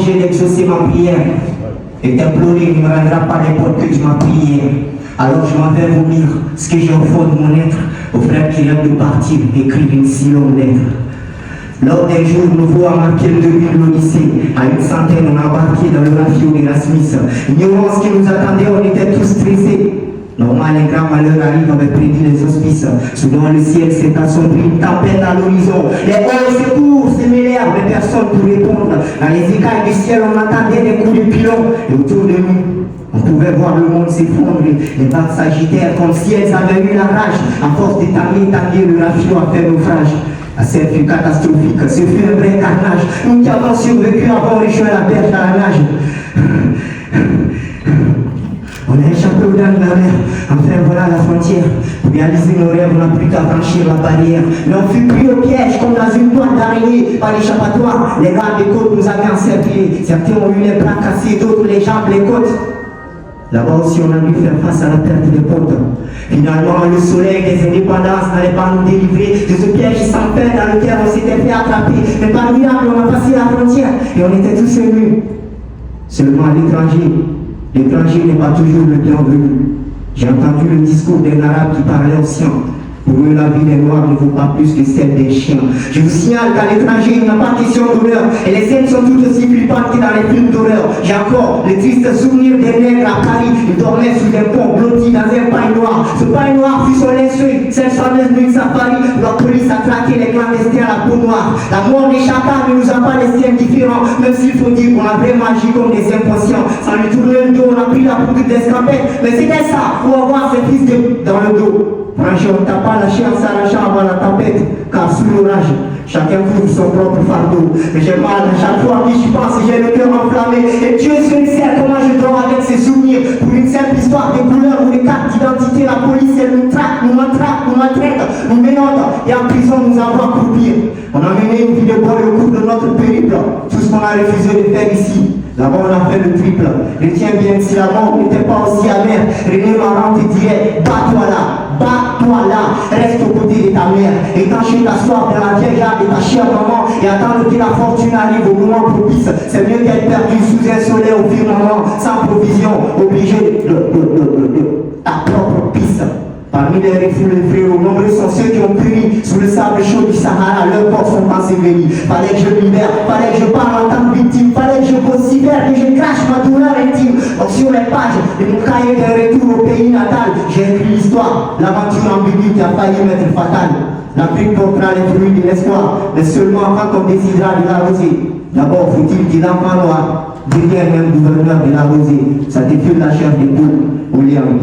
obligé d'exaucer ma prière et d'implorer, il ne me rendra pas les portes que tu m'as prié. Alors je m'en vais vomir ce que j'ai au fond de mon être. Au frère qui vient de partir, écrire une si longue lettre. Lors d'un jour nouveau à marquer le début de l'Odyssée, à une centaine, on a embarqué dans le navire de la Smith. Ignorant ce qui nous attendait, on était tous stressés. Normal, un grand malheur arrive, on avait prédit les auspices. Soudain, le ciel s'est assombri, une tempête à l'horizon. Les hauts secours se mêlèrent, mais personne pour répondre. Dans les écailles du ciel, on entendait des coups de pilon. Et autour de nous, on pouvait voir le monde s'effondrer. Les vagues s'agitèrent comme si elles avaient eu la rage. À force d'étaler, le navire a fait naufrage. La scène fut catastrophique, ce fut un vrai carnage. Nous qui avons survécu avons rejoint la berge à la nage. On a échappé au dames de la mer, enfin voilà la frontière. Pour réaliser nos rêves, on n'a plus qu'à franchir la barrière. Mais on fut pris au piège comme dans une toile d'araignée par l'échappatoire. Les gardes des côtes nous avaient encerclés. Certains ont eu les bras cassés, d'autres les jambes, les côtes. Là-bas aussi, on a dû faire face à la perte des potes. Finalement, le soleil des indépendances n'allait pas nous délivrer de ce piège sans peine dans lequel on s'était fait attraper. Mais par miracle, on a passé la frontière et on était tous émus. Seulement l'étranger n'est pas toujours le bienvenu. J'ai entendu le discours d'un arabe qui parlait aux siens. Pour eux, la vie des Noirs ne vaut pas plus que celle des chiens. Je vous signale qu'à l'étranger, il n'y a pas question d'honneur. Et les scènes sont toutes aussi flippantes que dans les films d'horreur. J'ai encore le triste souvenir des nègres à Paris. Ils dormaient sous des ponts blottis dans un paille noir. Ce paille noir fut son linceul. Cette fameuse nuit safari, la police a traqué les clandestins à la peau noire. La mort des chacals ne nous a pas laissé indifférents. Même s'il faut dire qu'on a vraiment agi comme des inconscients. Sans lui tourner le dos, on a pris la poudre d'escampette. Mais c'était ça, pour avoir ses fils dans le dos. Franchement, on ne t'a pas lâché en s'arrachant avant la tempête, car sous l'orage, chacun couvre son propre fardeau. Mais j'ai mal à chaque fois que j'y pense, j'ai le cœur enflammé. Et Dieu seul sait comment je dors avec ces souvenirs. Pour une simple histoire de couleurs ou de cartes d'identité, la police, elle nous traque, nous maltraite, nous ménonte. Et en prison, nous envoie croupir. On a mené une vie de bonne au cours de notre périple. Tout ce qu'on a refusé de faire ici. Là-bas, on a fait le triple. Retiens bien, si la mort n'était pas aussi amère, René Marant te dirait, bats-toi là, reste aux côtés de ta mère. Et quand je t'asseoir dans la vieille âme de ta chère maman et attendre que la fortune arrive au moment propice, c'est mieux d'être perdu sous un soleil au firmament, sans provision, obligé de ta propre piste. Parmi les réfugiés, nombreux sont ceux qui ont péri sous le sable chaud du Sahara, leurs corps sont ensevelis. Fallait que je me libère, fallait que je parle en tant que victime, fallait que je vocifère, que je crache ma douleur intime. Donc sur les pages de mon cahier de retour au pays natal, j'ai écrit l'histoire, l'aventure ambiguë qui a failli m'être fatale. L'Afrique portera les fruits de l'espoir, mais seulement quand on décidera de l'arroser. D'abord, faut-il qu'il l'enfant noir, derrière même gouverneur de l'arroser, ça défile la chair des poules au lion.